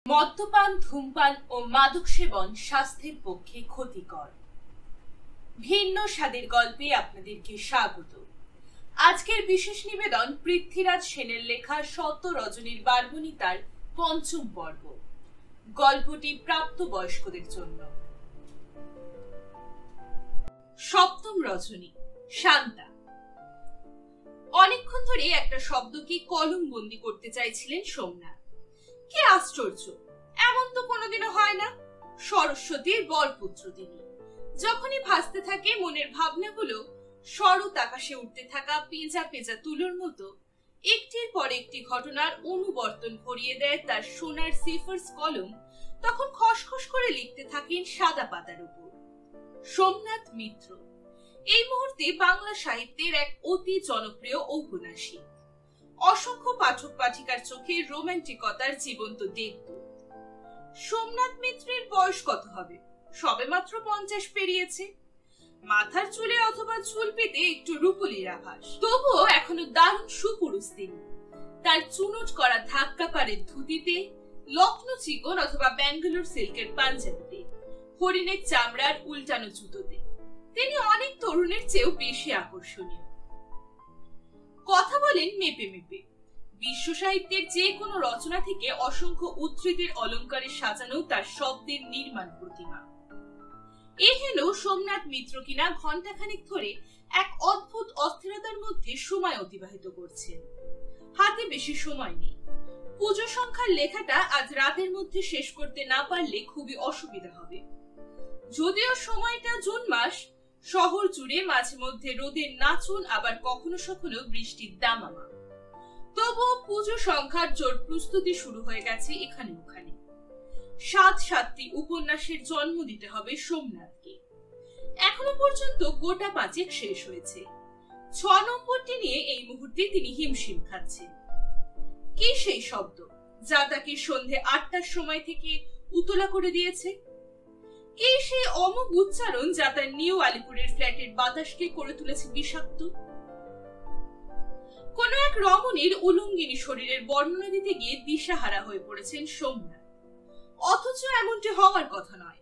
মদ্যপান, ধূমপান ও মাদক সেবন স্বাস্থ্যের পক্ষে ক্ষতিকর। ভিন্ন স্বাদের গল্পে আপনাদেরকে স্বাগত। আজকের বিশেষ নিবেদন পৃথ্বীরাজ সেনের লেখা শত রজনীর বারবনিতার পঞ্চম পর্ব। গল্পটি প্রাপ্তবয়স্কদের জন্য। সপ্তম রজনী, শান্তা। অনেকক্ষণ ধরে একটা শব্দকে কলম বন্দি করতে চাইছিলেন সোমনাথ। কি আশ্চর্য, এমন তো কোনোদিনও হয় না। সরস্বতীর বরপুত্র তিনি। যখনই ভাসতে থাকে মনের ভাবনাগুলো শরৎ আকাশে উঠতে থাকা পেঁজা পেঁজা তুলোর মতো একটির পর একটি ঘটনার অনুবর্তন ভরিয়ে দেয় তার সোনার সিফার্স কলম, তখন খসখস করে লিখতে থাকেন সাদা পাতার উপর। সোমনাথ মিত্র এই মুহূর্তে বাংলা সাহিত্যের এক অতি জনপ্রিয় ঔপন্যাসিক। অসংখ্য পাঠক পাঠিকার চোখে রোমান্টিকতার জীবন্ত দেবদূত। সোমনাথ মিত্রের বয়স কত হবে? সবেমাত্র 50 পেরিয়েছে। মাথার চুলে অথবা চুল পেতে একটু রূপলির আভাস, তবুও এখনো দারুণ সুপুরুষ তিনি। তার চুনোট করা ধাক্কা পাড়ের ধুতিতে, লখনৌ চিকন অথবা ব্যাঙ্গালোর সিল্কের পাঞ্জাবিতে, হরিণের চামড়ার উল্টানো জুতোতে তিনি অনেক তরুণের চেয়েও বেশি আকর্ষণীয়। কথা বলেন মেপে মেপে। বিশ্ব সাহিত্যের যে কোনো রচনা থেকে অসংখ্য উদ্ধৃতির অলঙ্কারে সাজানো তার শব্দের নির্মাণ প্রতিমা। এহেন সোমনাথ মিত্র কিনা ঘণ্টাখানেক ধরে এক অদ্ভুত অস্থিরতার মধ্যে সময় অতিবাহিত করছেন। হাতে বেশি সময় নেই। পুজো সংখ্যার লেখাটা আজ রাতের মধ্যে শেষ করতে না পারলে খুবই অসুবিধা হবে। যদিও সময়টা জুন মাস, শহর জুড়ে মাঝে মধ্যে রোদের নাচন, আবার কখনো কখনো বৃষ্টির দামামা, তবুও পুজো সংখ্যার জোর প্রস্তুতি শুরু হয়ে গেছে এখানে ওখানে। 7টি উপন্যাসের জন্ম দিতে হবে সোমনাথকে। এখনো পর্যন্ত গোটা 5 শেষ হয়েছে। 6 নম্বরটি নিয়ে এই মুহূর্তে তিনি হিমশিম খাচ্ছেন। কি সেই শব্দ যা তাকে সন্ধে 8টার সময় থেকে উতলা করে দিয়েছে? কি সেই অমোঘ উচ্চারণ যা তার নিউ আলিপুরের ফ্ল্যাটের বাতাসকে করে তুলেছে বিষাক্ত? কোন এক রমণীর উলঙ্গিনী শরীরের বর্ণনা দিতে গিয়ে দিশাহারা হয়ে পড়েছেন সোমনাথ। অথচ এমনটি হওয়ার কথা নয়।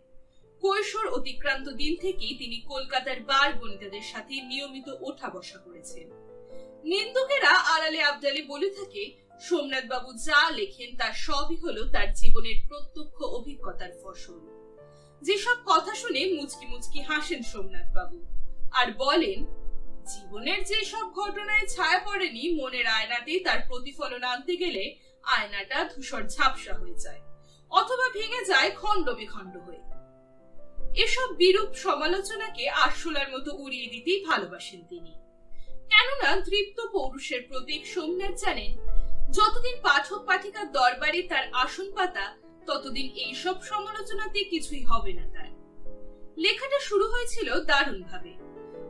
কৈশোর অতিক্রান্ত দিন থেকেই তিনি কলকাতার বার বনিতাদের সাথে নিয়মিত ওঠা বসা করেছেন। নিন্দুকেরা আড়ালে আবডালে বলে থাকে সোমনাথ বাবু যা লেখেন তার সবই হলো তার জীবনের প্রত্যক্ষ অভিজ্ঞতার ফসল। যেসব কথা শুনে মুচকি মুচকি হাসেন সোমনাথ বাবু আর বলেন, জীবনের যে সব ঘটনায় ছায়া পড়েনি মনের আয়নাতেই তার প্রতিফলন আনতে গেলে আয়নাটা ধূসর ঝাপসা হয়ে যায় অথবা ভেঙে যায় খণ্ড বিখণ্ড হয়ে। এসব বিরূপ সমালোচনাকে আরশোলার মতো উড়িয়ে দিতেই ভালোবাসেন তিনি। কেননা তৃপ্ত পৌরুষের প্রতীক সোমনাথ জানেন, যতদিন পাঠক পাঠিকার দরবারে তার আসন পাতা ততদিন এইসব সমালোচনাতে কিছুই হবে না তার। লেখাটা শুরু হয়েছিল দারুণ ভাবে।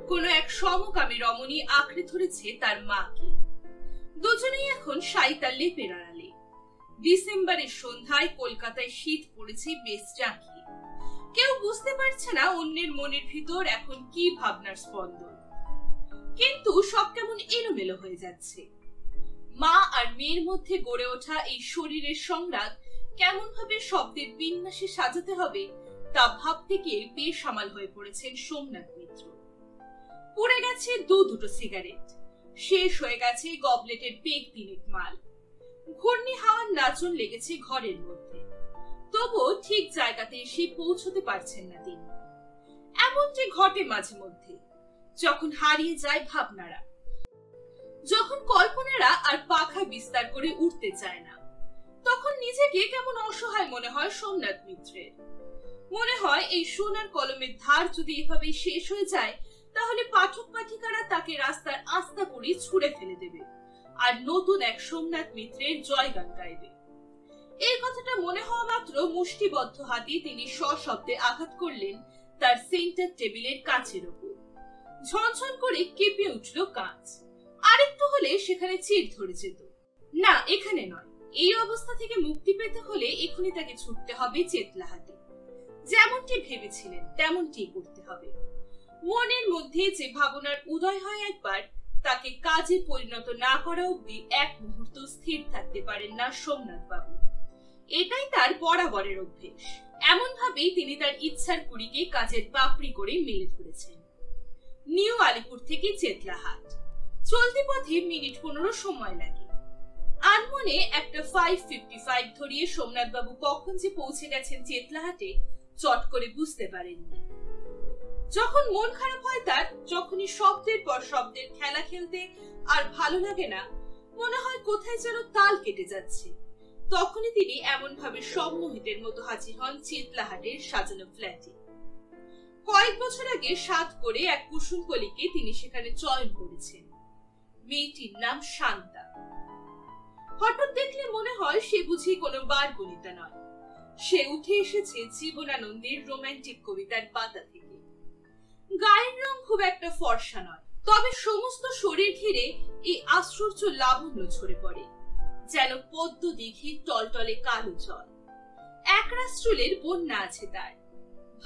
কোন এক সমকামী রমণী আঁকড়ে ধরেছে তার মাকে। দুজনেই এখন সাইতার লেপের আড়ালে। ডিসেম্বরের সন্ধ্যায় কলকাতায় শীত পড়েছে বেশ জাঁকিয়ে। কেউ বুঝতে পারছে না অন্যের মনের ভিতর এখন কি ভাবনার স্পন্দন, কিন্তু সব কেমন এলোমেলো হয়ে যাচ্ছে। মা আর মেয়ের মধ্যে গড়ে ওঠা এই শরীরের সংঘাত কেমন ভাবে শব্দের বিন্যাসে সাজাতে হবে তা ভাবতে গিয়ে বেসামাল হয়ে পড়েছেন সোমনাথ মিত্র। পুড়ে গেছে দুটো সিগারেট, শেষ হয়ে গেছে গবলেটের পেগ তিনেক মাল, ঘূর্ণি হাওয়ার নাচন লেগেছে ঘরের মধ্যে, তবুও ঠিক জায়গাতে এসে পৌঁছতে পারছেন না তিনি। এমনটি ঘটে মাঝে মধ্যে, যখন হারিয়ে যায় ভাবনারা, যখন কল্পনারা আর পাখা বিস্তার করে উঠতে চায় না, তখন নিজেকে কেমন অসহায় মনে হয় সোমনাথ মিত্রের। মনে হয় এই সোনার কলমের ধার যদি এভাবে শেষ হয়ে যায় তাহলে পাঠক পাঠিকারা তাকে রাস্তার আস্থা করে ছুঁড়ে ফেলে দেবে আর নতুন এক সোমনাথ মিত্রের জয়গান গাইবে। এই কথাটা মনে হওয়া মাত্র মুষ্টিবদ্ধ হাতে তিনি সশব্দে আঘাত করলেন তার সেন্টার টেবিলের কাচের উপর। ঝনঝন করে কেঁপে উঠল কাঁচ। আরেকটু হলে সেখানে চির ধরে যেত। না, এখানে নয়। এই অবস্থা থেকে মুক্তি পেতে হলে এখনই তাকে ছুটতে হবে চেতলা হাতে। যেমনটি ভেবেছিলেন তেমনটি করতে হবে। মনের মধ্যে যে ভাবনার উদয় হয় একবার, তাকে কাজে পরিণত না করা অবধি এক মুহূর্ত স্থির থাকতে পারেন না সোমনাথ বাবু। এটাই তার বরাবরের অভ্যেস। এমন ভাবেই তিনি তার ইচ্ছার কুড়িকে কাজের পাপড়ি করে মেলে ধরেছেন। নিউ আলিপুর থেকে চেতলাহাট চলতি পথে মিনিট 15 সময় লাগে। আনমনে একটা 555 ধরিয়ে সোমনাথ বাবু কখন যে পৌঁছে গেছেন চেতলাহাটে চট করে বুঝতে পারেননি। যখন মন খারাপ হয় তার, যখনই শব্দের পর শব্দের খেলা খেলতে আর ভালো লাগে না, মনে হয় কোথায় যেন তাল কেটে যাচ্ছে, তখনই তিনি এমন ভাবে সম্মোহিতের মতো হাজির হন চেতলাহাটের সাজানো ফ্ল্যাটে। কয়েক বছর আগে সাত করে এক কুসুম কলিকে তিনি সেখানে চয়ন করেছেন। মেয়েটির নাম শান্তা। হঠাৎ দেখলে মনে হয় সে বুঝি কোনো বার বনিতা নয়, সে উঠে এসেছে জীবনানন্দের রোমান্টিক কবিতার পাতা থেকে। গায়ের রং খুব একটা ফর্সা নয়, তবে সমস্ত শরীর ঘিরে এই আশ্চর্য লাবণ্য ঝরে পড়ে, যেন পদ্ম দিঘির টলটলে কালো জল। একরাশ চুলের বন্যা আছে তার,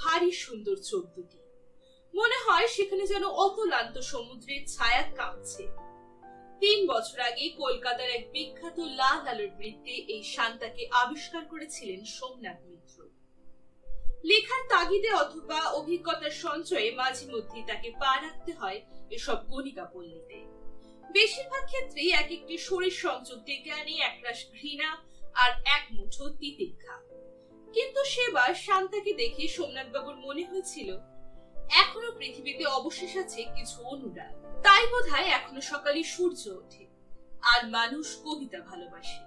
ভারী সুন্দর চোখ দুটি, মনে হয় সেখানে যেন অতলান্ত সমুদ্রের ছায়া কাঁপছে। 3 বছর আগে কলকাতার এক বিখ্যাত লাল আলোর বৃত্তে এই শান্তাকে আবিষ্কার করেছিলেন সোমনাথ মিত্র। লেখার তাগিদে অথবা অভিজ্ঞতার সঞ্চয়ে মাঝে মধ্যেই তাকে পা রাখতে হয় এসব গণিকা পল্লীতে। বেশিরভাগ ক্ষেত্রেই এক একটি শরীর সংযোগ ডেকে আনে একরাশ ঘৃণা আর এক মুঠো তিতিক্ষা। কিন্তু সেবার শান্তাকে দেখে সোমনাথ বাবুর মনে হয়েছিল এখনো পৃথিবীতে অবশেষ আছে কিছু অনুরাগ। তাই বোধহয় এখনো সকালে সূর্য ওঠে আর মানুষ কবিতা ভালোবাসে।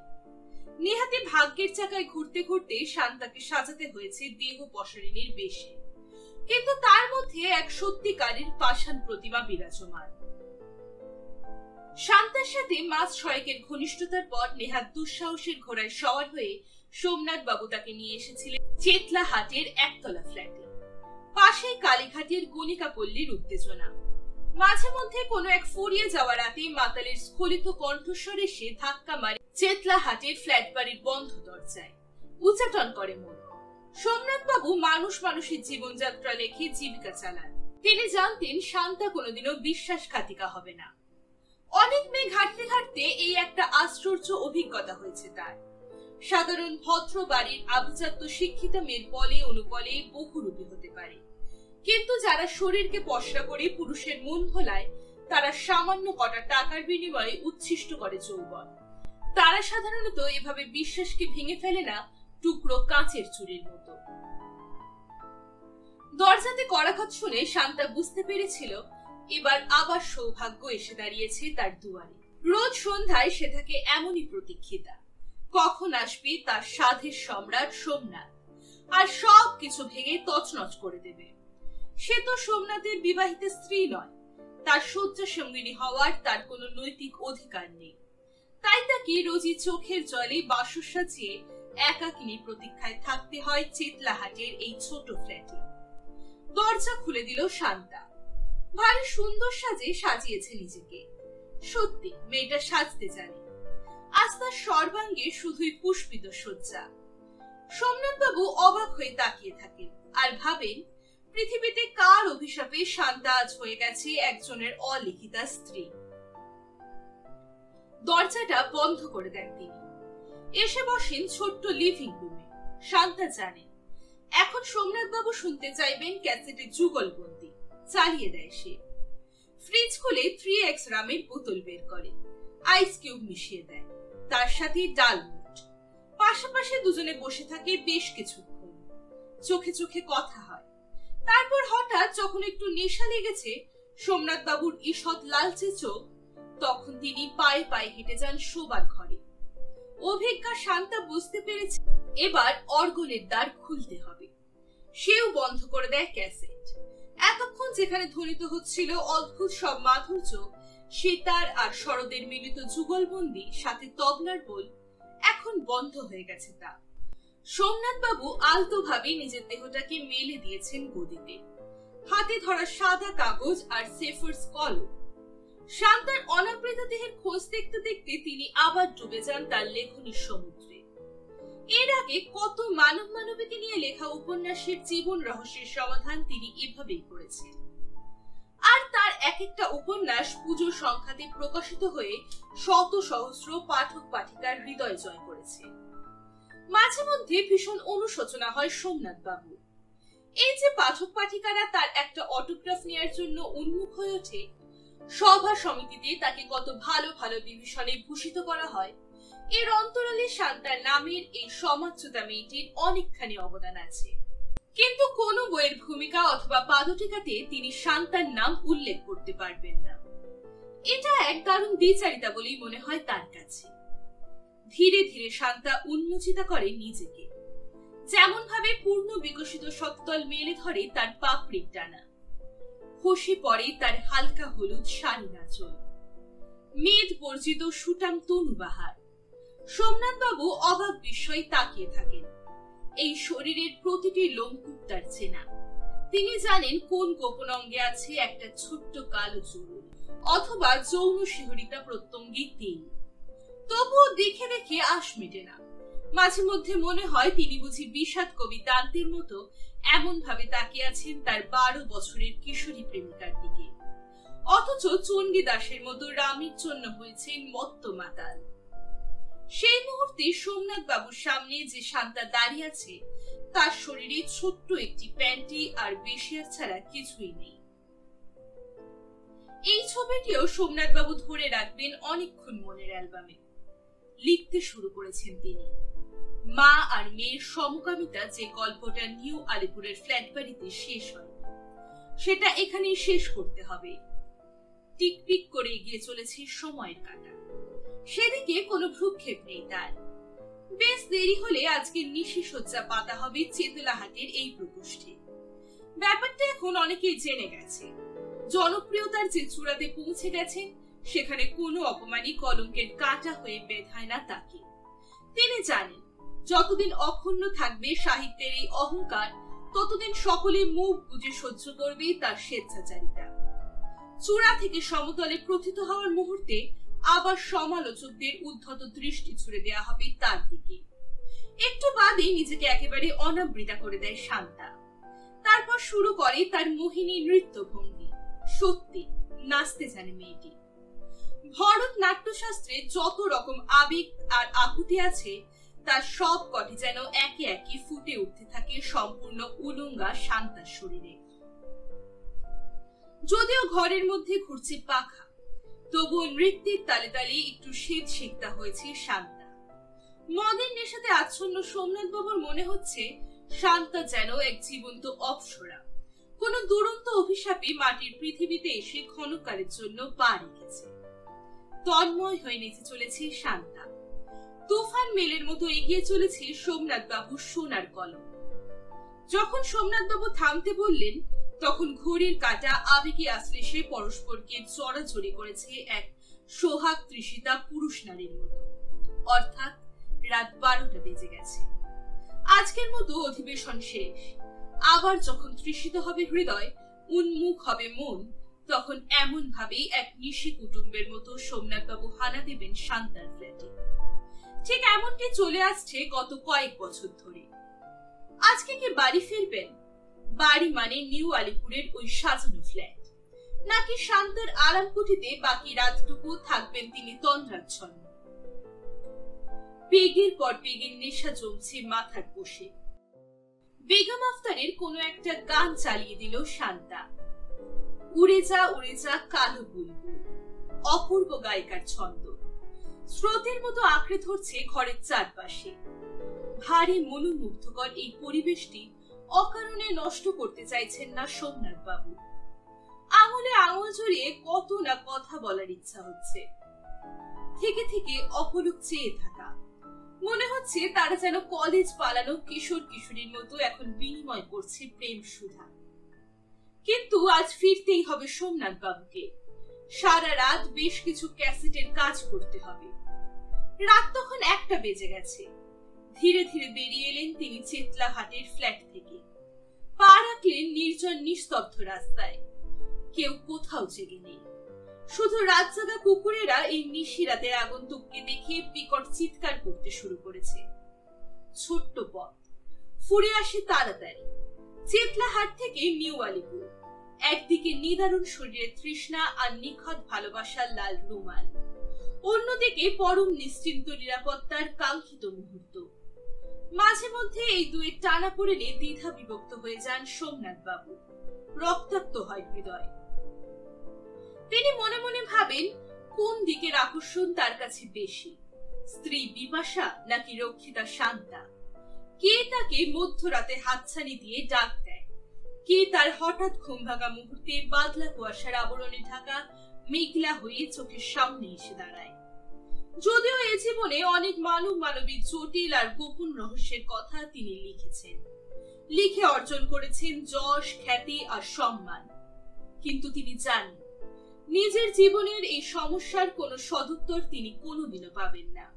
নেহাতি ভাগ্যের চাকায় ঘুরতে ঘুরতে শান্তাকে সাজাতে হয়েছে দেহ পসারিনীর বেশে, কিন্তু তার মধ্যে এক সত্যিকারের পাষাণ প্রতিমা বিরাজমান। শান্তার সাথে মাস 6 ঘনিষ্ঠতার পর নেহাত দুঃসাহসের ঘোড়ায় সওয়ার হয়ে সোমনাথ বাবু তাকে নিয়ে এসেছিলেন চেতলাহাটের একতলা ফ্ল্যাটে। পাশেই কালীঘাটের গণিকা পল্লীর উত্তেজনা। মাঝে মধ্যে কোনো এক ফুরিয়ে যাওয়া রাতে মাতালের স্খলিত কণ্ঠস্বর এসে ধাক্কা মারে চেতলাহাটের ফ্ল্যাট বাড়ির বন্ধ দরজায়। উচ্চাটন করে মন। সোমনাথ বাবু মানুষের জীবনযাত্রা লেখে জীবিকা চালান। তিনি জানতেন শান্তা কোনোদিনও বিশ্বাসঘাতিকা হবে না। অনেক মেয়ে ঘাটতে ঘাটতে এই একটা আশ্চর্য অভিজ্ঞতা হয়েছে তার। সাধারণ ভদ্র বাড়ির আভিজাত্য শিক্ষিত মেয়ের বলে অনুবলে বহুরূপী হতে পারে, কিন্তু যারা শরীরকে পসরা করে পুরুষের মন ভোলায়, তারা সামান্য কটা টাকার বিনিময়ে উচ্ছিষ্ট করে যৌবন। তারা সাধারণত এভাবে বিশ্বাসকে ভেঙে ফেলে না টুকরো কাঁচের চুরির মতো। দরজাতে কড়াঘাত শুনে শান্তা বুঝতে পেরেছিল এবার আবার সৌভাগ্য এসে দাঁড়িয়েছে তার দুয়ারে। রোজ সন্ধ্যায় সে থাকে এমনই প্রতীক্ষিতা, কখন আসবে তার সাধের সম্রাট সোমনাথ আর সব কিছু ভেঙে তছনছ করে দেবে। সে তো সোমনাথের বিবাহিত স্ত্রী নয়, তার শয্যা সঙ্গিনী হওয়ার তার কোনো নৈতিক অধিকার নেই। তাই তাকে রোজই চোখের জলে বাসর সাজিয়ে একাকিনী প্রতীক্ষায় থাকতে হয় চেতলাহাটের এই ছোট ফ্ল্যাটে। দরজা খুলে দিল শান্তা। ভারী সুন্দর সাজে সাজিয়েছে নিজেকে। সত্যি মেয়েটা সাজতে জানে। আজ তার সর্বাঙ্গে শুধুই পুষ্পিত সজ্জা। সোমনাথ বাবু অবাক হয়ে তাকিয়ে থাকেন আর ভাবেন পৃথিবীতে কার অভিশাপে শান্তা আজ হয়ে গেছে একজনের অলিখিতা স্ত্রী। দরজাটা বন্ধ করে দেন তিনি। এসে বসেন ছোট্ট লিভিং রুমে। শান্তা জানেন এখন সোমনাথ বাবু শুনতে চাইবেন ক্যাসেটের যুগলবন্দি। চালিয়ে দেয় সে। ফ্রিজ খুলে 3x রামের বোতল বের করে, আইস কিউব মিশিয়ে দেয়, তার সাথে ডালমুট। পাশাপাশি দুজনে বসে থাকে বেশ কিছুক্ষণ। চোখে চোখে কথা হয়। তারপর হঠাৎ যখন একটু নেশা লেগেছে সোমনাথ বাবুর ঈষৎ লালচে চোখ, তখন তিনি পায়ে পায়ে হেঁটে যান শোবার ঘরে। অভিজ্ঞা শান্তা বুঝতে পেরেছে এবার অর্গনের দ্বার খুলতে হবে। সেও বন্ধ করে দেয় ক্যাসেট। এতক্ষণ যেখানে ধ্বনিত হচ্ছিল অদ্ভুত সব মাধুর্য, সেতার আর শরদের মিলিত যুগলবন্দি সাথে তবলার বোল, এখন বন্ধ হয়ে গেছে তা। সোমনাথ বাবু আলতো ভাবে নিজের দেহটাকে মেলে দিয়েছেন গদিতে। হাতে ধরা সাদা কাগজ আর সেফার্স কলম। শান্তার অনাবৃত দেহের খোঁজ দেখতে দেখতে তিনি আবার ডুবে যান তার লেখনীর সমুদ্রে। এর আগে কত মানব মানবীকে নিয়ে লেখা উপন্যাসের জীবন রহস্যের সমাধান তিনি এভাবেই করেছেন। আর তার এক একটা উপন্যাস পুজো সংখ্যাতে প্রকাশিত হয়ে শত সহস্র পাঠক পাঠিকার হৃদয় জয় করেছে। মাঝে মধ্যে ভীষণ অনুশোচনা হয় সোমনাথ বাবু। এই যে পাঠক পাঠিকারা তার একটা অটোগ্রাফ নেওয়ার জন্য উন্মুখ হয়ে ওঠে, সভা সমিতিতে তাকে কত ভালো ভালো বিভূষণে ভূষিত করা হয়, এর অন্তরালে শান্তার নামের এই সমাজচ্যুতা মেয়েটির অনেকখানি অবদান আছে। কিন্তু কোন বইয়ের ভূমিকা অথবা পাদটিকাতে তিনি শান্তার নাম উল্লেখ করতে পারবেন না। এটা এক দারুণ দ্বিচারিতা বলেই মনে হয় তার কাছে। ধীরে ধীরে শান্তা উন্মোচিতা করে নিজেকে, যেমন ভাবে পূর্ণ বিকশিত সত্তল মেলে ধরে তার পাপড়ির টানা, খসে পড়ে তার হালকা হলুদ শাড়ি নাচল, মেদ বর্জিত সুটাম তনুবাহার। সোমনাথ বাবু অবাক বিস্ময়ে তাকিয়ে থাকেন। এই শরীরের প্রতিটি লোমকূপ তার চেনা। তিনি জানেন কোন গোপন অঙ্গে আছে একটা ছোট্ট কালো চুল অথবা যৌন শিহরিতা প্রত্যঙ্গী তিল। তবুও দেখে দেখে আশ মেটে না। মাঝে মধ্যে মনে হয় তিনি বুঝি বিষাদ কবি দান্তের মতো এমন ভাবে তাকিয়ে আছেন তার 12 বছরের কিশোরী প্রেমিকার দিকে, অথচ চণ্ডীদাসের মতো রামের জন্য হয়েছেন মত্ত মাতাল। সেই মুহূর্তে সোমনাথ বাবুর সামনে যে শান্তা দাঁড়িয়ে আছে, তার শরীরে ছোট্ট একটি প্যান্টি আর বেশিয়ার ছাড়া কিছুই নেই। এই ছবিটিও সোমনাথ বাবু ধরে রাখবেন অনেকক্ষণ মনের অ্যালবামে। লিখতে শুরু করেছেন তিনি। মা আর মেয়ের সমকামিতা যে গল্পটা নিউ আলিপুরের ফ্ল্যাট বাড়িতে শেষ হয়, সেটা এখানেই শেষ করতে হবে। টিকটিক করে এগিয়ে চলেছে সময়ের কাঁটা, সেদিকে কোনো ভ্রুক্ষেপ নেই তার। বেশ দেরি হলে আজকে নিশি সজ্জা পাতা হবে চেতলাহাটের এই প্রকোষ্ঠে। ব্যাপারটা এখন অনেকেই জেনে গেছে। জনপ্রিয়তার যে চূড়াতে পৌঁছে গেছেন, সেখানে কোনো অপমানই কলঙ্কের কাঁটা হয়ে বেঁধায় না তাকে। তিনি জানেন, যতদিন অক্ষুণ্ণ থাকবে সাহিত্যের এই অহংকার, ততদিন সকলে মুখ বুজে সহ্য করবে তার স্বেচ্ছাচারিতা। চূড়া থেকে সমতলে প্রথিত হওয়ার মুহূর্তে আবার সমালোচকদের উদ্ধত দৃষ্টি ছুড়ে দেওয়া হবে তার দিকে। একটু বাদে নিজেকে একেবারে অনাবৃতা করে দেয় শান্তা। তারপর শুরু করে তার মোহিনী নৃত্য ভঙ্গি। সত্যি নাচতে জানে মেয়েটি। ভরত নাট্যশাস্ত্রে যত রকম আবেগ আর আকুতি আছে, তার সব কটি যেন একে একে ফুটে উঠতে থাকে সম্পূর্ণ উলঙ্গা শান্তার শরীরে। যদিও ঘরের মধ্যে ঘুরছে পাখা, তবুও নৃত্যের তালে তালে একটু শীত শিকতা হয়েছে শান্তা। মদের নেশাতে আচ্ছন্ন সোমনাথ বাবুর মনে হচ্ছে শান্তা যেন এক জীবন্ত অপ্সরা, কোন দুরন্ত অভিশাপে মাটির পৃথিবীতে এসে ক্ষণকালের জন্য পা রেখেছে। তন্ময় হয়ে নেচে চলেছে শান্তা। তুফান মেলের মতো এগিয়ে চলেছে সোমনাথ বাবুর সোনার কলম। যখন সোমনাথ বাবু থামতে বললেন, তখন ঘড়ির কাঁটা আবেগে আশ্লেষে পরস্পরকে জড়াজড়ি করেছে এক সোহাগ তৃষিতা পুরুষ নারীর মতো। অর্থাৎ রাত 12টা বেজে গেছে। আজকের মতো অধিবেশন শেষ। আবার যখন তৃষিত হবে হৃদয়, উন্মুখ হবে মন, তখন এমন ভাবেই এক নিশি কুটুম্বের মতো সোমনাথ বাবু হানা দেবেন শান্তার ফ্ল্যাটে। ঠিক এমনটি চলে আসছে গত কয়েক বছর ধরে। আজকে কি বাড়ি ফিরবেন? বাড়ি মানে নিউ আলিপুরের ওই সাজানো ফ্ল্যাট, নাকি শান্তার আরাম কুঠিতে বাকি রাতটুকু থাকবেন তিনি তন্দ্রাচ্ছন্ন? পেগের পর পেগের নেশা জমছে মাথার বসে। বেগম আফতারের কোনো একটা গান চালিয়ে দিল শান্তা। উড়ে যা কালো বুলবুল, অপূর্ব গায়িকার ছন্দ স্রোতের মতো আঁকড়ে ধরছে ঘরের চারপাশে। ভারী মনোমুগ্ধকর এই পরিবেশটি অকারণে নষ্ট করতে চাইছেন না সোমনাথ বাবু। আঙুলে আঙুল জড়িয়ে কত না কথা বলার ইচ্ছা হচ্ছে। থেকে থেকে অপলক চেয়ে থাকা, মনে হচ্ছে তারা যেন কলেজ পালানো কিশোর কিশোরীর মতো এখন বিনিময় করছে প্রেম সুধা। কিন্তু আজ ফিরতেই হবে সোমনাথ বাবুকে। সারা রাত বেশ কিছু ক্যাসেটের কাজ করতে হবে। রাত তখন 1টা বেজে গেছে। ধীরে ধীরে বেরিয়ে এলেন তিনি চেতলাহাটের ফ্ল্যাট থেকে। পা রাখলেন নির্জন নিস্তব্ধ রাস্তায়। কেউ কোথাও জেগে নেই। শুধু রাত জাগা কুকুরেরা এই নিশি রাতের আগন্তুককে দেখে বিকট চিৎকার করতে শুরু করেছে। ছোট্ট পথ, ফুরে আসে তাড়াতাড়ি। চেতলাহাট থেকে নিউ আলিপুর। একদিকে নিদারুণ শরীরের তৃষ্ণা আর নিখত ভালোবাসার লাল রুমাল, অন্যদিকে পরম নিশ্চিন্ত নিরাপত্তার কাঙ্ক্ষিত মুহূর্ত। মাঝে মধ্যে এই দুয়ের টানাপোড়েনে দ্বিধা বিভক্ত হয়ে যান সোমনাথ বাবু। রক্তাক্ত হয় হৃদয়। তিনি মনে মনে ভাবেন কোন দিকের আকর্ষণ তার কাছে বেশি, স্ত্রী বিপাশা নাকি রক্ষিতা শান্তা? কে তাকে মধ্যরাতে হাতছানি দিয়ে ডাক দেয়? কে তার হঠাৎ ঘুম ভাঙা মুহূর্তে বাদলা কুয়াশার আবরণে ঢাকা মেঘলা হয়ে চোখের সামনে এসে দাঁড়ায়? যদিও এ জীবনে অনেক মানবী জটিল আর গোপন রহস্যের কথা তিনি লিখেছেন, লিখে অর্জন করেছেন যশ, খ্যাতি আর সম্মান, কিন্তু তিনি জানেন নিজের জীবনের এই সমস্যার কোনো সদুত্তর তিনি কোনোদিনও পাবেন না।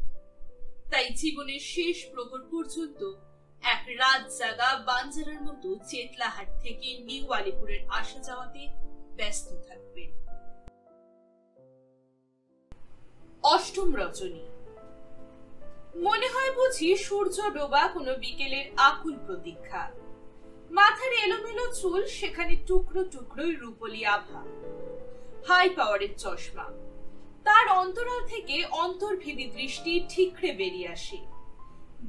তাই জীবনের শেষ প্রহর পর্যন্ত এক রাত জাগা বাঞ্জারার মতো চেতলাহাট থেকে নিউ আলিপুরের আসা যাওয়াতে ব্যস্ত থাকবেন। অষ্টম রজনী। মনে হয় বুঝি সূর্য ডোবা কোনো বিকেলের আকুল প্রতীক্ষা। মাথার এলোমেলো চুল, সেখানে টুকরো টুকরোই রূপলি আভা। হাই পাওয়ারের চশমা। তার অন্তরাল থেকে অন্তর্ভেদী দৃষ্টি ঠিকরে বেরিয়ে আসে,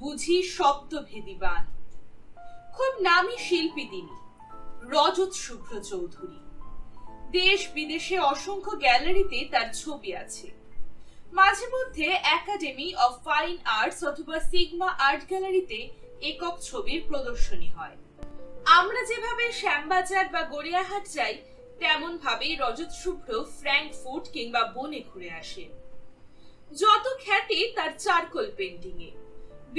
বুঝি শব্দভেদী বান। খুব নামী শিল্পী তিনি, রজত শুভ্র চৌধুরী। দেশ বিদেশে অসংখ্য গ্যালারিতে তার ছবি আছে। মাঝে মধ্যে একাডেমি অফ ফাইন আর্টস অথবা সিগমা আর্ট গ্যালারিতে একক ছবির প্রদর্শনী হয়। আমরা যেভাবে শ্যামবাজার বা গড়িয়াহাট যাই, তেমন ভাবেই রজত শুভ্র ফ্র্যাঙ্কফুর্ট কিংবা বনে ঘুরে আসেন। যত খ্যাতি তার চারকোল পেন্টিং এ,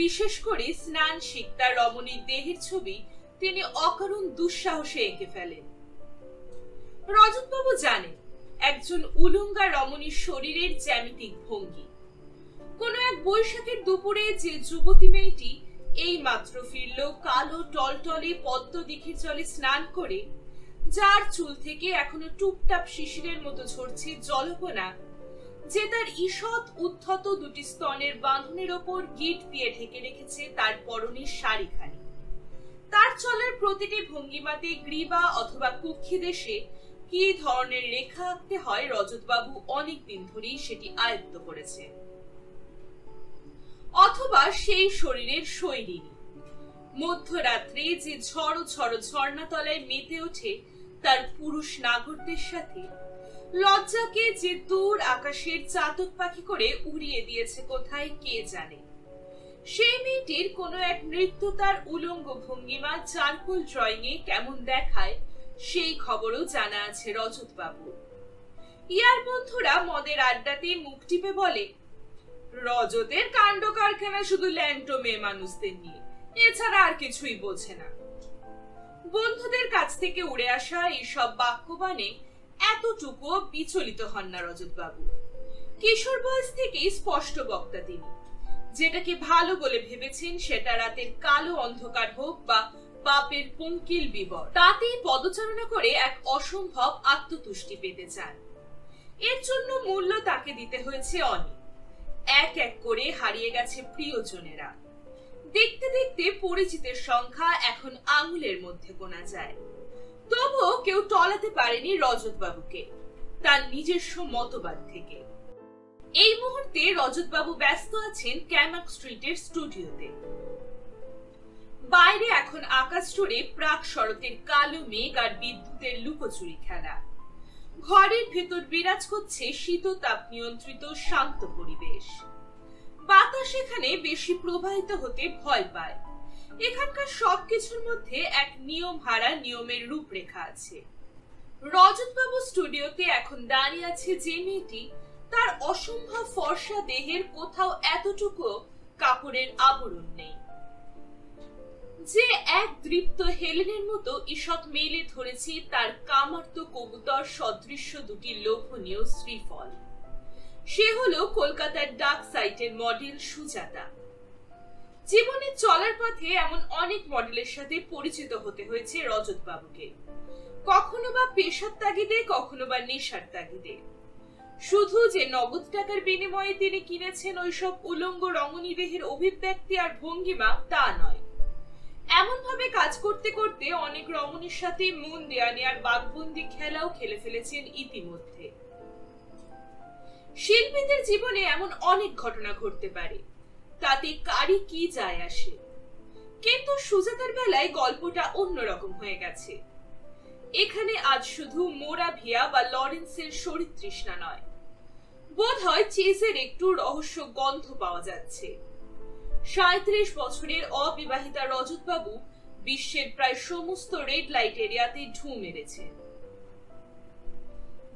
বিশেষ করে স্নান সিক্তা রমণীর দেহের ছবি তিনি অকারণ দুঃসাহসে এঁকে ফেলেন। রজতবাবু জানেন একজন উলঙ্গা রমণীর শরীরের জ্যামিতিক ভঙ্গি। কোন এক বৈশাখের দুপুরে যে যুবতী মেয়েটি এই মাত্র ফিরল কালো টলটলে পদ্ম দিঘির জলে স্নান করে, যার চুল থেকে এখনো টুপটাপ শিশিরের মতো ঝরছে জলকণা, যে তার ঈষৎ উদ্ধত দুটি স্তনের বাঁধনের ওপর গিট দিয়ে ঢেকে রেখেছে তার পরনের শাড়িখানি, তার চলার প্রতিটি ভঙ্গিমাতে গ্রীবা অথবা কুক্ষি দেশে কি ধরনের রেখা আঁকতে হয় রজতবাবু অনেকদিন ধরেই সেটি আয়ত্ত করেছে। অথবা সেই শরীরের শৈলিনী মধ্যরাত্রে যে ঝড়ো ঝড়ো ঝর্ণাতলায় মেতে ওঠে তার পুরুষ নাগরদের সাথে, লজ্জাকে যে দূর আকাশের চাতক পাখি করে উড়িয়ে দিয়েছে কোথায় কে জানে। সেই মেয়েটির কোনো এক নৃত্য তার উলঙ্গ ভঙ্গিমা চারকোল ড্রয়িং এ কেমন দেখায় সেই খবরও জানা আছে রজতবাবু। ইয়ার বন্ধুরা মদের আড্ডাতে মুখ টিপে বলে, রজতের কাণ্ড কারখানা শুধু ল্যাংটো মেয়ে মানুষদের নিয়ে, এছাড়া আর কিছুই বোঝে না। বন্ধুদের কাছ থেকে উড়ে আসা এইসব বাক্যবাণে এতটুকু বিচলিত হন না রজতবাবু। কিশোর বয়স থেকেই স্পষ্ট বক্তা তিনি। যেটাকে ভালো বলে ভেবেছেন সেটা রাতের কালো অন্ধকার হোক বা পাপের পঙ্কিল বিবর, তাতেই পদচারণা করে এক অসম্ভব আত্মতুষ্টি পেতে চান। এর জন্য মূল্য তাকে দিতে হয়েছে অনেক। এক এক করে হারিয়ে গেছে প্রিয়জনেরা। দেখতে দেখতে পরিচিতের সংখ্যা এখন আঙুলের মধ্যে গোনা যায়। তবুও কেউ টলাতে পারেনি রজতবাবুকে তার নিজস্ব মতবাদ থেকে। এই মুহূর্তে রজতবাবু ব্যস্ত আছেন ক্যামাক স্ট্রিটের স্টুডিওতে। বাইরে এখন আকাশ জুড়ে প্রাক শরতের কালো মেঘ আর বিদ্যুতের লুকোচুরি খেলা। ঘরের ভেতর বিরাজ করছে শীততাপ নিয়ন্ত্রিত শান্ত পরিবেশ। বাতাস এখানে বেশি প্রবাহিত হতে ভয় পায়। এখানকার সবকিছুর মধ্যে এক নিয়ম হারা নিয়মের রূপরেখা আছে। রজতবাবু স্টুডিওতে এখন দাঁড়িয়ে আছে যে মেয়েটি, তার অসম্ভব ফর্সা দেহের কোথাও এতটুকু কাপড়ের আবরণ নেই, যে এক দৃপ্ত হেলেনের মতো ঈষৎ মেলে ধরেছে তার কামার্ত কবুতর সদৃশ্য দুটি লোভনীয় শ্রীফল। সে হলো কলকাতার ডাক সাইটের মডেল সুজাতা। জীবনে চলার পথে এমন অনেক মডেলের সাথে পরিচিত হতে হয়েছে রজতবাবুকে, কখনো বা পেশার তাগিদে, কখনো বা নেশার তাগিদে। শুধু যে নগদ টাকার বিনিময়ে তিনি কিনেছেন ওইসব উলঙ্গ রমণী দেহের অভিব্যক্তি আর ভঙ্গিমা, তা নয়। এমন ভাবে কাজ করতে করতে অনেক রমণীর সাথে মন দেয়া নেয়ার বাঘবন্দি খেলাও খেলে ফেলেছেন ইতিমধ্যে। শিল্পীদের জীবনে এমন অনেক ঘটনা ঘটতে পারে, তাতে কারি কি যায় আসে। কিন্তু সুজাতার বেলায় গল্পটা অন্যরকম হয়ে গেছে। এখানে আজ শুধু মোরাভিয়া বা লরেন্সের শরীর তৃষ্ণা নয়, বোধহয় চেজের একটু রহস্য গন্ধ পাওয়া যাচ্ছে। ৩৭ বছরের অবিবাহিতা রজতবাবু বিশ্বের প্রায় সমস্ত রেড লাইট এরিয়াতে ঢু মেরেছেন।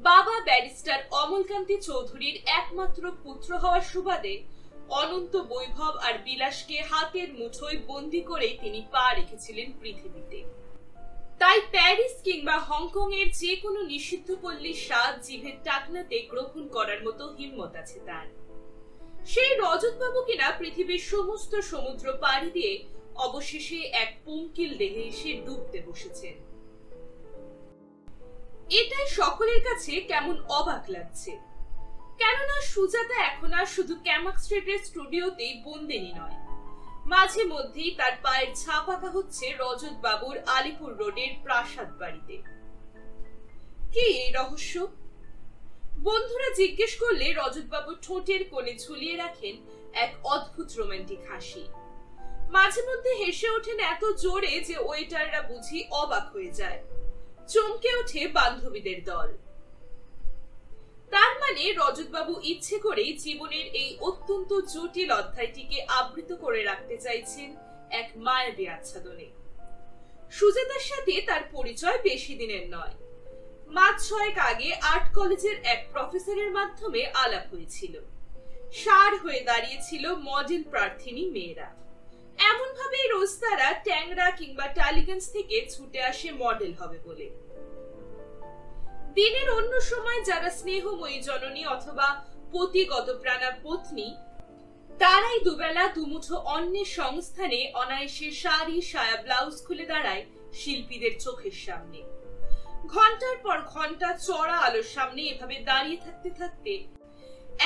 বাবা ব্যারিস্টার অমলকান্তি চৌধুরীর একমাত্র পুত্র হওয়ার সুবাদে অনন্ত বৈভব আর বিলাসকে হাতের মুঠোয় বন্দী করেই তিনি পা রেখেছিলেন পৃথিবীতে। তাই প্যারিস কিংবা হংকং এর যে কোনো নিষিদ্ধ পল্লীর স্বাদ জিভের টাকনাতে গ্রহণ করার মতো হিম্মত আছে তার। সেই রজতবাবু কিনা পৃথিবীর সমস্ত সমুদ্র পাড়ি দিয়ে অবশেষে এক পঙ্কিল দেহে এসে ডুবতে বসেছেন। এটাই সকলের কাছে কেমন অবাক লাগছে, কেননা সুজাতা এখন আর শুধু ক্যামাক স্ট্রিটের স্টুডিওতেই বন্দিনী নয়, মাঝে মধ্যেই তার পায়ের ছাপ আঁকা হচ্ছে রজত বাবুর আলিপুর রোডের প্রাসাদ বাড়িতে। কি এই রহস্য? বন্ধুরা জিজ্ঞেস করলে রজত বাবু ঠোঁটের কোণে ঝুলিয়ে রাখেন এক অদ্ভুত রোমান্টিক হাসি। মাঝে মধ্যে হেসে ওঠেন এত জোরে যে ওয়েটাররা বুঝি অবাক হয়ে যায়। চমকে ওঠে বান্ধবীদের দল। তার মানে রজতবাবু ইচ্ছে করেই জীবনের এই অত্যন্ত জটিল অধ্যায়টিকে আবৃত করে রাখতে চাইছেন এক মায়াবী আচ্ছাদনে। সুজাতার সাথে তার পরিচয় বেশি দিনের নয়। মাস ৬ আগে আর্ট কলেজের এক প্রফেসরের মাধ্যমে আলাপ হয়েছিল। সার হয়ে দাঁড়িয়েছিল মডেল প্রার্থিনী মেয়েরা। এমন ভাবেই রোজ তারা ট্যাংরা কিংবা টালিগঞ্জ থেকে ছুটে আসে মডেল হবে বলে। দিনের অন্য সময় যারা স্নেহময়ী জননী অথবা পতিগত প্রাণা পত্নী, তারাই দুবেলা দুমুঠো অন্যের সংস্থানে অনায়াসে শাড়ি সায়া ব্লাউজ খুলে দাঁড়ায় শিল্পীদের চোখের সামনে। ঘন্টার পর ঘন্টা চড়া আলোর সামনে এভাবে দাঁড়িয়ে থাকতে থাকতে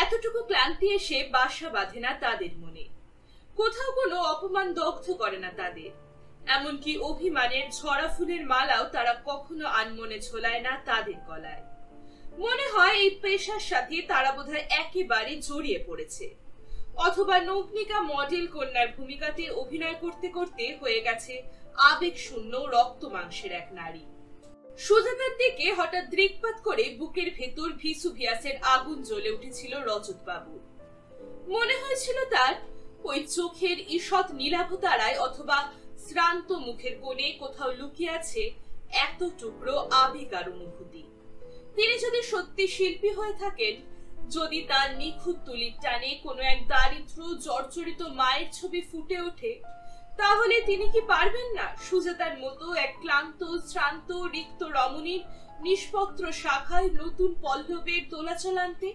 এতটুকু ক্লান্তি এসে বাসা বাঁধে না তাদের মনে। কোথাও কোনো অপমান দগ্ধ করে না তাদের। এমনকি অভিমানের ঝরা ফুলের মালাও তারা কখনো আনমনে ঝোলায় না তাদের গলায়। মনে হয় এই পেশার সাথে তারা বোধহয় একেবারে জড়িয়ে পড়েছে, অথবা নগ্নিকা মডেল কন্যার ভূমিকাতে অভিনয় করতে করতে হয়ে গেছে আবেগ শূন্য রক্ত মাংসের এক নারী। সুজাতার দিকে হঠাৎ দৃকপাত করে বুকের ভেতর ভিসুভিয়াসের আগুন জ্বলে উঠেছিল রজতবাবুর। মনে হয়েছিল তার ওই চোখের ঈষৎ নীলাভ তারায় অথবা শ্রান্ত মুখের কোণে কোথাও লুকিয়ে আছে এত টুকরো আবেগ আর অনুভূতি। তিনি যদি সত্যি শিল্পী হয়ে থাকেন, যদি তার নিখুঁত তুলির টানে কোনো এক দারিদ্র জর্জরিত মায়ের ছবি ফুটে ওঠে, তাহলে তিনি কি পারবেন না সুজাতার মতো এক ক্লান্ত শ্রান্ত রিক্ত রমণীর নিষ্পত্র শাখায় নতুন পল্লবের দোলাচল আনতে?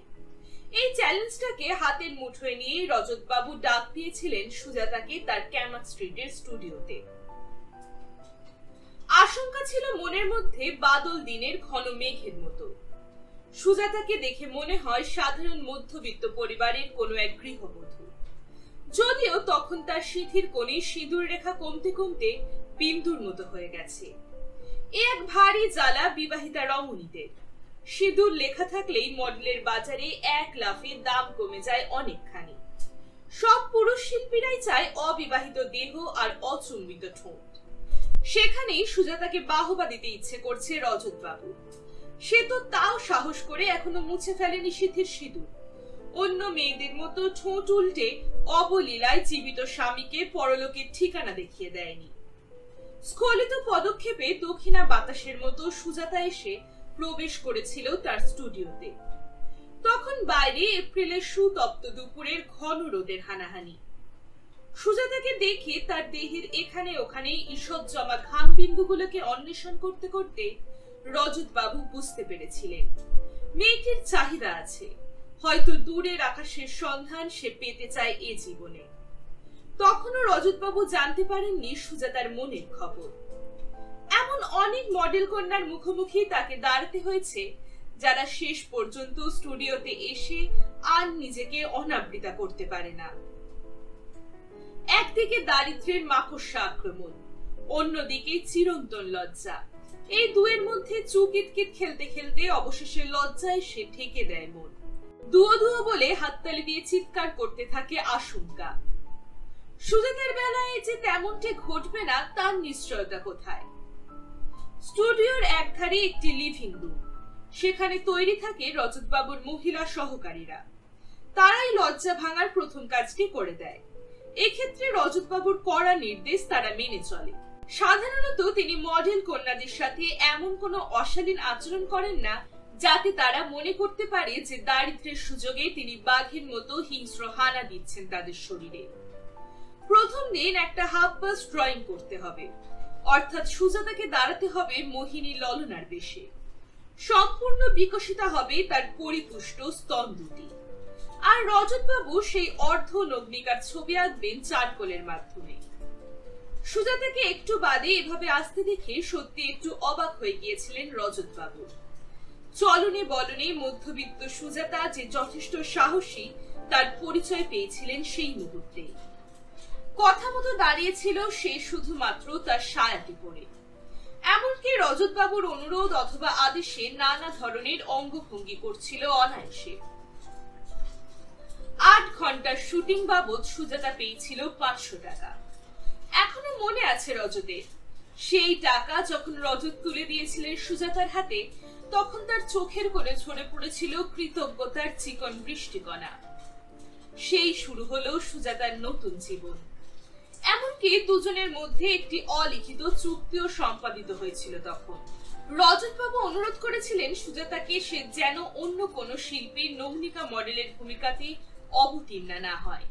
এই চ্যালেঞ্জটাকে হাতের মুঠোয় নিয়ে রজতবাবু ডাক দিয়েছিলেন সুজাতাকে তার ক্যামাক স্ট্রিটের স্টুডিওতে। আশঙ্কা ছিল মনের মধ্যে বাদল দিনের ঘন মেঘের মতো। সুজাতাকে দেখে মনে হয় সাধারণ মধ্যবিত্ত পরিবারের কোনো এক গৃহবধূ, যদিও তখন তার সিঁথির কোণে সিঁদুর রেখা কমতে কমতে বিন্দুর মতো হয়ে গেছে। এ এক ভারী জ্বালা বিবাহিতা রমণীদের। সিঁদুর লেখা থাকলেই মডেলের বাজারে এক লাফে দাম কমে যায় অনেকখানি। সব পুরুষ শিল্পীরাই চায় অবিবাহিত দেহ আর অচুম্বিত ঠোঁট। সেখানেই সুজাতাকে বাহবা দিতে ইচ্ছে করছে রজতবাবু। সে তো তাও সাহস করে এখনো মুছে ফেলেনি সিঁথির সিঁদুর। অন্য মেয়েদের মতো ঠোঁট উল্টে অবলীলায় জীবিত স্বামীকে পরলোকের ঠিকানা দেখিয়ে দেয়নি। স্খলিত পদক্ষেপে দক্ষিণা বাতাসের মতো সুজাতা এসে প্রবেশ করেছিল তার স্টুডিওতে। তখন বাইরে এপ্রিলের সুতপ্ত দুপুরের ঘন রোদের হানাহানি। সুজাতাকে দেখে তার দেহের এখানে ওখানে ঈষৎ জমা ঘাম বিন্দুগুলোকে অন্বেষণ করতে করতে রজতবাবু বুঝতে পেরেছিলেন মেয়েটির চাহিদা আছে, হয়তো দূরের আকাশের সন্ধান সে পেতে চায় এ জীবনে। তখনও রজতবাবু জানতে পারেননি সুজাতার মনের খবর। এমন অনেক মডেল কন্যার মুখোমুখি তাকে দাঁড়াতে হয়েছে যারা শেষ পর্যন্ত স্টুডিওতে এসে আর নিজেকে অনাবৃতা করতে পারে না। একদিকে দারিদ্র্যের মাকড়সা আক্রমণ, অন্যদিকে চিরন্তন লজ্জা। এই দুয়ের মধ্যে চুকিতকিত খেলতে খেলতে অবশেষে লজ্জায় সে ঠেকে দেয় মন। দুয়ো দুয়ো বলে হাততালি দিয়ে চিৎকার করতে থাকে আশঙ্কা। সুজাতার বেলায় যে তেমনটি ঘটবে না তার নিশ্চয়তা কোথায়? স্টুডিওর একধারে একটি লিভিং রুম, সেখানে তৈরি থাকে রজতবাবুর মহিলা সহকারীরা। তারাই লজ্জা ভাঙার প্রথম কাজটি করে দেয়। এক্ষেত্রে রজতবাবুর কড়া নির্দেশ তারা মেনে চলে। সাধারণত তিনি মডেল কন্যাদের সাথে এমন কোনো অশালীন আচরণ করেন না যাতে তারা মনে করতে পারে যে দারিদ্র্যের সুযোগে তিনি বাঘের মতো হিংস্র হানা দিচ্ছেন তাদের শরীরে। প্রথম দিন একটা হাফ বাস ড্রয়িং করতে হবে, অর্থাৎ সুজাতাকে দাঁড়াতে হবে মোহিনী ললনার বেশে। সম্পূর্ণ বিকশিত হবে তার পরিপুষ্ট স্তন দুটি। আর রজতবাবু সেই অর্ধ নগ্নিকার ছবি আঁকবেন চারকোলের মাধ্যমে। সুজাতাকে একটু বাদে এভাবে আসতে দেখে সত্যি একটু অবাক হয়ে গিয়েছিলেন রজতবাবু। চলনে বলনে মধ্যবিত্ত সুজাতা যে যথেষ্ট সাহসী তার পরিচয় পেয়েছিলেন সেই মুহূর্তে। কথা মতো দাঁড়িয়েছিল সে শুধুমাত্র তার সায়াটি পরে। এমনকি রজতবাবুর অনুরোধ অথবা আদেশে নানা ধরনের অঙ্গভঙ্গি করছিল অনায়াসে। 8 ঘন্টার শুটিং বাবদ সুজাতা পেয়েছিল 500 টাকা। এখনো মনে আছে রজতের। সেই টাকা যখন রজত তুলে দিয়েছিলেন সুজাতার হাতে, তখন তার চোখের কোণে ঝরে পড়েছিল কৃতজ্ঞতার চিকন বৃষ্টিকণা। সেই শুরু হলো সুজাতার নতুন জীবন। এমনকি দুজনের মধ্যে একটি অলিখিত চুক্তিও সম্পাদিত হয়েছিল তখন। রজতবাবু অনুরোধ করেছিলেন সুজাতাকে সে যেন অন্য কোনো শিল্পীর নগ্নিকা মডেলের ভূমিকাতে অবতীর্ণা না হয়।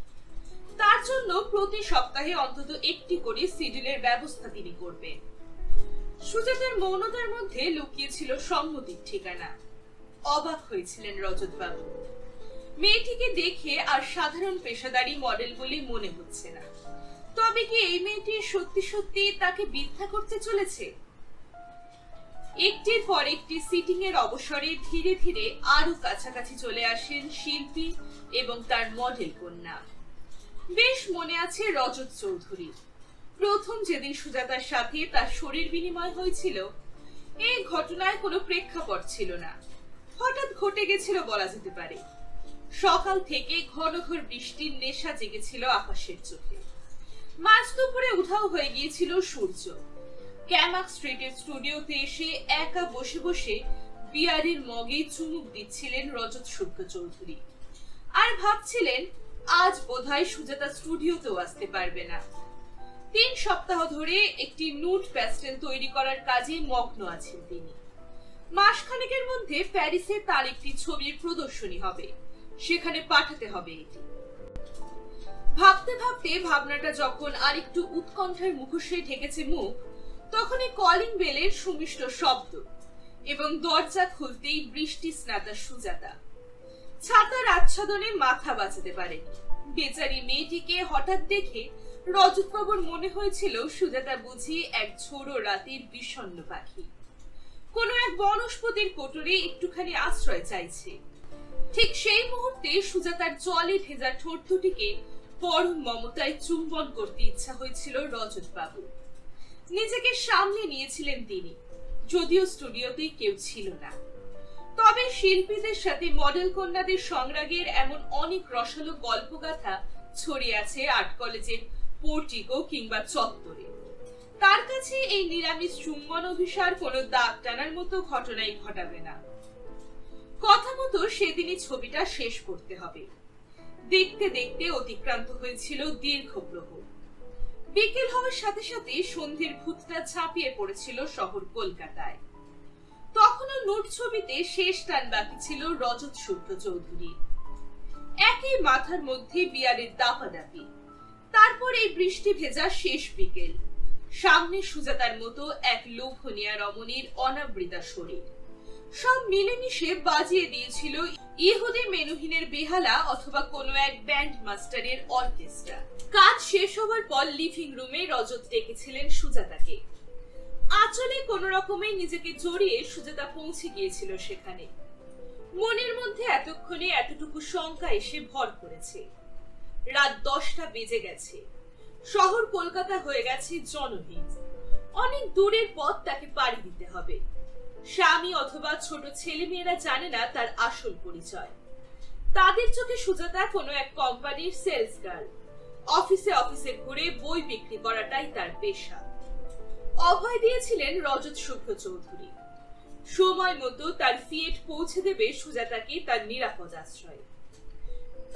তার জন্য প্রতি সপ্তাহে অন্তত একটি করে সিডিলের ব্যবস্থা তিনি করবেন। সুজাতার মৌনতার মধ্যে লুকিয়েছিল সম্মতির ঠিকানা। অবাক হয়েছিলেন রজতবাবু। মেয়েটিকে দেখে আর সাধারণ পেশাদারী মডেল বলে মনে হচ্ছে না। তবে কি এই মেয়েটি সত্যি সত্যি তাকে মিথ্যা করতে চলেছে? একটির পর একটি সিটিং এর অবসরে ধীরে ধীরে আরো কাছাকাছি চলে আসেন শিল্পী এবং তার মডেল কন্যা। বেশ মনে আছে রজত চৌধুরী। প্রথম যেদিন সুজাতার সাথে তার শরীর বিনিময় হয়েছিল, এই ঘটনায় কোনো প্রেক্ষাপট ছিল না, হঠাৎ ঘটে গেছিল বলা যেতে পারে। সকাল থেকে ঘন ঘন বৃষ্টির নেশা জেগেছিল আকাশের চোখে। মাঝ দুপুরে উধাও হয়ে গিয়েছিল সূর্য। ক্যামাক স্ট্রিটের স্টুডিওতে এসে একা বসে বসে বিয়ারের মগে চুমুক দিচ্ছিলেন রজত শুক্ল চৌধুরী। আর ভাবছিলেন আজ বোধহয় সুজাতা স্টুডিওতেও আসতে পারবে না। 3 সপ্তাহ ধরে একটি নুট প্যাস্টেল তৈরি করার কাজে মগ্ন আছেন তিনি। মাসখানেকের মধ্যে প্যারিসে তার একটি ছবির প্রদর্শনী হবে, সেখানে পাঠাতে হবে এটি। ভাবতে ভাবতে ভাবনাটা যখন আরেকটু উৎকণ্ঠার মুখোশে ঢেকেছে মুখ, তখনই কলিং বেলের সুমিষ্ট শব্দ এবং দরজা খুলতেই বৃষ্টি স্নাতা সুজাতা। ছাতার আচ্ছাদনে মাথা বাঁচাতে পারে বেচারি মেয়েটিকে হঠাৎ দেখে রজতবাবুর মনে হয়েছিল সুজাতা বুঝি এক ঝোড়ো রাতের বিষণ্ণ পাখি, কোনো এক বনস্পতির কোটরে একটুখানি আশ্রয় চাইছে। ঠিক সেই মুহূর্তে সুজাতার জলে ভেজা ঠোঁট দুটিকে পরম মমতায় চুম্বন করতে ইচ্ছা হয়েছিল রজতবাবু। নিজেকে সামনে নিয়েছিলেন তিনি, যদিও স্টুডিওতে কেউ ছিল না। তবে শিল্পীদের সাথে মডেল কন্যাদের সংরাগের এমন অনেক রসালো গল্পগাথা ছড়িয়ে আছে আর্ট কলেজের পোর্টিকো কিংবা চত্বরে। তার কাছে এই নিরামিষ চুম্বন অভিসার কোনো দাগ টানার মতো ঘটনাই ঘটাবে না। কথা মতো সেদিনই ছবিটা শেষ করতে হবে। দেখতে দেখতে অতিক্রান্ত হয়েছিল দীর্ঘ প্রহর। বিকেল হওয়ার সাথে সাথে সন্ধ্যের ভূতটা ঝাঁপিয়ে পড়েছিল শহর কলকাতায়। তখনও নোট ছবিতে শেষ টান বাকি ছিল রজত শুক্ল চৌধুরী। একই মাথার মধ্যে বিয়ারের দাপাদাপি, তারপর এই বৃষ্টি ভেজা শেষ বিকেল। সামনে সুজাতার মতো এক লোভনীয়া রমণীর অনাবৃতা শরীর। সব মিলেমিশে বাজিয়ে দিয়েছিল ইহুদি মেনুহিনের বেহালা অথবা কোনো এক ব্যান্ড মাস্টারের অর্কেস্ট্রা। কাজ শেষ হবার পর লিভিং রুমে রজত ডেকেছিলেন সুজাতাকে। আঁচলে কোন রকমে নিজেকে জড়িয়ে সুজাতা পৌঁছে গিয়েছিল সেখানে। মনের মধ্যে এতক্ষণে এতটুকু শঙ্কা এসে ভর করেছে। রাত 10টা বেজে গেছে। শহর কলকাতা হয়ে গেছে জনহীন। অনেক দূরের পথ তাকে পাড়ি দিতে হবে। স্বামী অথবা ছোট ছেলেমেয়েরা জানে না তার আসল পরিচয়। তাদের চোখে সুজাতা কোনো এক কোম্পানির সেলস গার্ল অফিসে অফিসে ঘুরে বই বিক্রি করাটাই তার পেশা। অভয় দিয়েছিলেন রজত শুভ্র চৌধুরী। সময় মতো তার ফিয়েট পৌঁছে দেবে সুজাতাকে তার নিরাপদ আশ্রয়।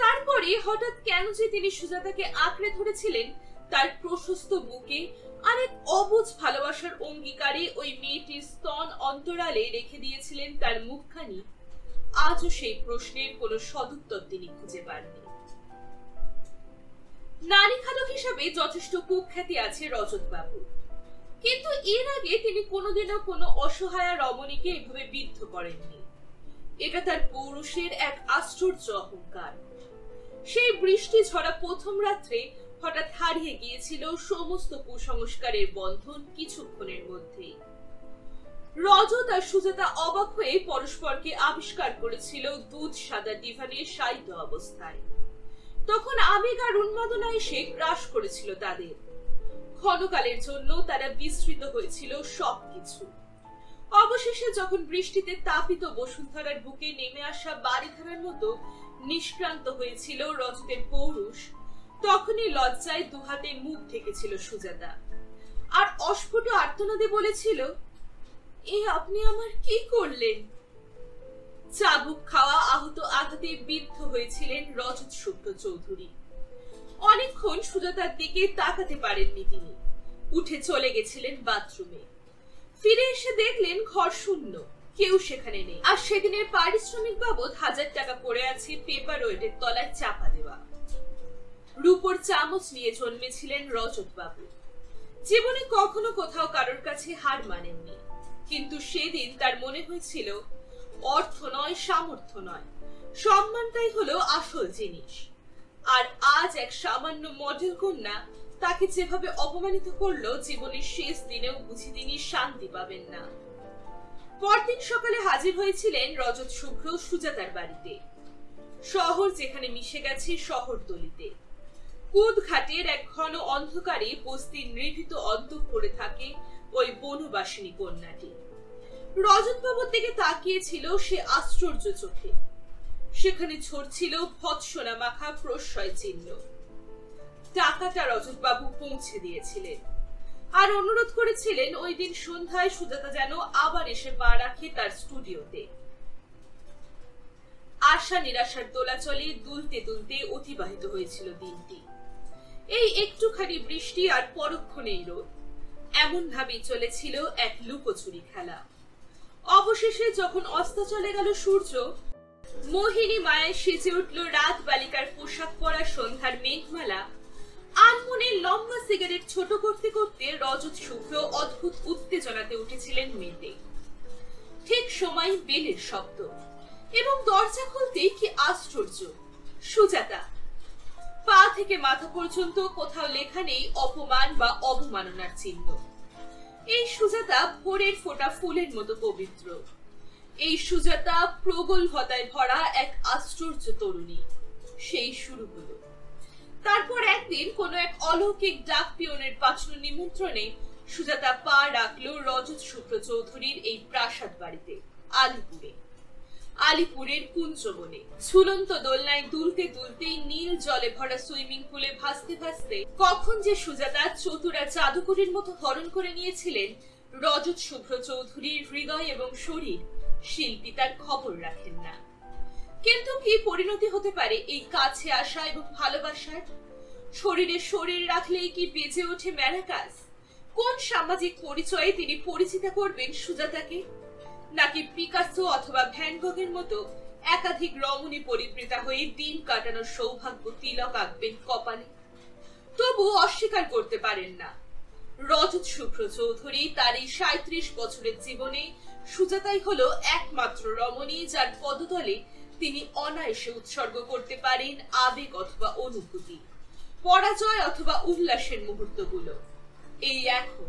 তারপরে হঠাৎ কেন যে তিনি সুজাতাকে আঁকড়ে ধরেছিলেন তার প্রশস্ত বুকে, আর এক অবুঝ ভালোবাসার অঙ্গীকারে ওই মেয়েটির স্তন অন্তরালে রেখে দিয়েছিলেন তার মুখখানি, আজও সেই প্রশ্নের কোনো সদুত্তর তিনি খুঁজে পাননি। নারী খাদক হিসাবে যথেষ্ট কুখ্যাতি আছে রজত বাবু, কিন্তু এর আগে তিনি কোনোদিনও কোনো অসহায়া রমণীকে এভাবে বিদ্ধ করেননি। এটা তার পৌরুষের এক আশ্চর্য অহংকার। সেই বৃষ্টি ঝরা প্রথম রাত্রে হঠাৎ হারিয়ে গিয়েছিল সমস্ত কুসংস্কারের বন্ধন কিছুক্ষণের মধ্যেই। রজত আর সুজাতা অবাক হয়ে পরস্পরকে আবিষ্কার করেছিল দুধ সাদা ডিভানের শায়িত অবস্থায়। তখন আবেগ আর উন্মাদনা এসে গ্রাস করেছিল তাদের। ক্ষণকালের জন্য তারা বিস্মৃত হয়েছিল সবকিছু। অবশেষে যখন বৃষ্টিতে তাপিত বসুন্ধরার বুকে নেমে আসা বাড়িধারার মতো নিষ্ক্রান্ত হয়েছিল রজতের পৌরুষ, তখনই লজ্জায় দুহাতে মুখ ঢেকেছিল সুজাতা, আর অস্ফুট আর্তনাদে বলেছিল, এ আপনি আমার কি করলেন? চাবুক খাওয়া আহত আঘাতে বিদ্ধ হয়েছিলেন রজত শুভ্র চৌধুরী। অনেকক্ষণ সুজাতার দিকে তাকাতে পারেননি তিনি। উঠে চলে গেছিলেন বাথরুমে। ফিরে এসে দেখলেন ঘর শূন্য, কেউ সেখানে নেই। আর সেদিনের পারিশ্রমিক বাবদ 1000 টাকা পড়ে আছে পেপার ওয়েটের তলায় চাপা দেওয়া। রূপোর চামচ নিয়ে জন্মেছিলেন রজত বাবু। জীবনে কখনো কোথাও কারোর কাছে হার মানেননি, কিন্তু সেদিন তার মনে হয়েছিল অর্থ নয়, সামর্থ্য নয়, সম্মানটাই হলো আসল জিনিস। আর আজ এক সামান্য মডেল কন্যা তাকে যেভাবে অপমানিত করলো, জীবনের শেষ দিনেও বুঝি তিনি শান্তি পাবেন না। পরদিন সকালে হাজির হয়েছিলেন রজত শুভ্র সুজাতার বাড়িতে। শহর যেখানে মিশে গেছে শহরতলিতে। কুদঘাটের এক ঘন অন্ধকারে বস্তির নিভৃত অন্তঃপুরে থাকে ওই বনবাসিনী কন্যাটি। রজত বাবুর দিকে তাকিয়েছিল সে আশ্চর্য চোখে। সেখানে ঝরছিল ভৎসনা মাখা প্রশ্রয় চিহ্ন। টাকাটা রজত বাবু পৌঁছে দিয়েছিলেন, আর অনুরোধ করেছিলেন ওই দিন সন্ধ্যায় সুজাতা যেন আবার এসে পা রাখে তার স্টুডিওতে। আশা নিরাশার দোলাচলে দুলতে দুলতে অতিবাহিত হয়েছিল দিনটি। এই একটুখানি বৃষ্টি আর পরক্ষণেই রোদ, এমন ভাবেই চলেছিল এক লুকোচুরি খেলা। অবশেষে যখন অস্ত চলে গেল সূর্য, মোহিনী মায়ের সেজে উঠল রাত বালিকার পোশাক পরা সন্ধ্যার মেঘমালা। আনমনের লম্বা সিগারেট ছোট করতে করতে রজত শুভ্র অদ্ভুত উত্তেজনাতে উঠেছিলেন মেতে। ঠিক সময় বেলের শব্দ, এবং দরজা খুলতেই কি আশ্চর্য, সুজাতা। পা থেকে মাথা পর্যন্ত কোথাও লেখা নেই অপমান বা অবমাননার চিহ্ন। এই সুজাতা ভোরের ফোঁটা ফুলের মতো পবিত্র। এই সুজাতা প্রগল্ভতায় ভরা এক আশ্চর্য তরুণী। সেই শুরু হলো। তারপর একদিন কোন এক অলৌকিক ডাক পিয়নের পাঠানো নিমন্ত্রণে সুজাতা পা রাখল রজত শুভ্র চৌধুরীর এই প্রাসাদ বাড়িতে, আলিপুরে। আলিপুরের কুঞ্জবনে ঝুলন্ত দোলনায় দুলতে দুলতেই নীল জলে ভরা সুইমিং পুলে ভাসতে ভাসতে কখন যে সুজাতা চতুরা জাদুকরীর মতো হরণ করে নিয়েছিলেন রজত শুভ্র চৌধুরীর হৃদয় এবং শরীর, শিল্পী তার খবর রাখেন না। কিন্তু কি পরিণতি হতে পারে এই কাছে আসা এবং ভালোবাসার? শরীরে শরীর রাখলেই কি বেজে ওঠে ম্যারাকাস? কোন সামাজিক পরিচয়ে তিনি পরিচিতা করবেন সুজাতাকে? নাকি পিকাসো অথবা ভ্যান গগের মতো একাধিক রমণী পরিবৃতা হয়ে দিন কাটানোর সৌভাগ্য তিলক আঁকবেন কপালে? তবু অস্বীকার করতে পারেন না, রজত শুভ্র চৌধুরী তার এই 37 বছরের জীবনে সুজাতাই হলো একমাত্র রমণী যার পদতলে তিনি অনায়াসে উৎসর্গ করতে পারেন আবেগ অথবা অনুভূতি, পরাজয় অথবা উল্লাসের মুহূর্তগুলো। এই এখন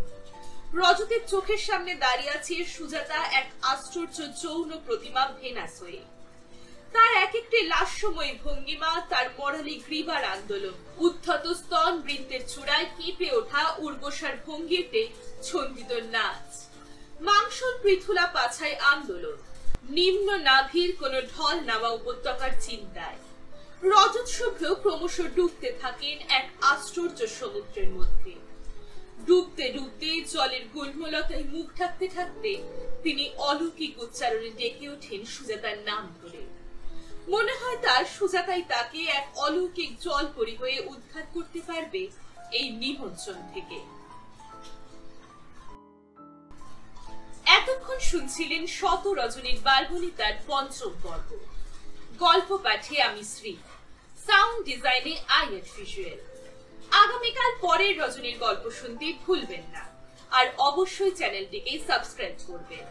রজতের চোখের সামনে দাঁড়িয়ে আছে সুজাতা, এক আশ্চর্য যৌন প্রতিমা ভেনাস হয়ে। তার এক একটি লাস্যময়ী ভঙ্গিমা, তার মরালি গ্রীবার আন্দোলন, উদ্ধত স্তন বৃত্তের চূড়ায় কেঁপে ওঠা উর্বশার ভঙ্গিতে ছন্দিত নাচ, মাংসল পৃথুলা পাছায় আন্দোলন, নিম্ন নাভির কোন ঢল নামা উপত্যকার চিন্তায়। রজত শুভ্র ক্রমশ ডুবতে থাকেন এক আশ্চর্য সমুদ্রের মধ্যে। ডুবতে ডুবতে জলের গোলমলতায় মুখ ঢাকতে ঢাকতে তিনি অলৌকিক উচ্চারণে ডেকে ওঠেন সুজাতার নাম ধরে। মনে হয় তার সুজাতাই তাকে এক অলৌকিক জলপরী হয়ে উদ্ধার করতে পারবে এই নিমজ্জন থেকে। এতক্ষণ শুনছিলেন শত রজনীর বালবনিতার পঞ্চম পর্ব। গল্প পাঠে আমি শ্রী, সাউন্ড ডিজাইনে আইএট ভিজুয়াল। আগামীকাল পরের রজনীর গল্প শুনতে ভুলবেন না, আর অবশ্যই চ্যানেলটিকে সাবস্ক্রাইব করবেন।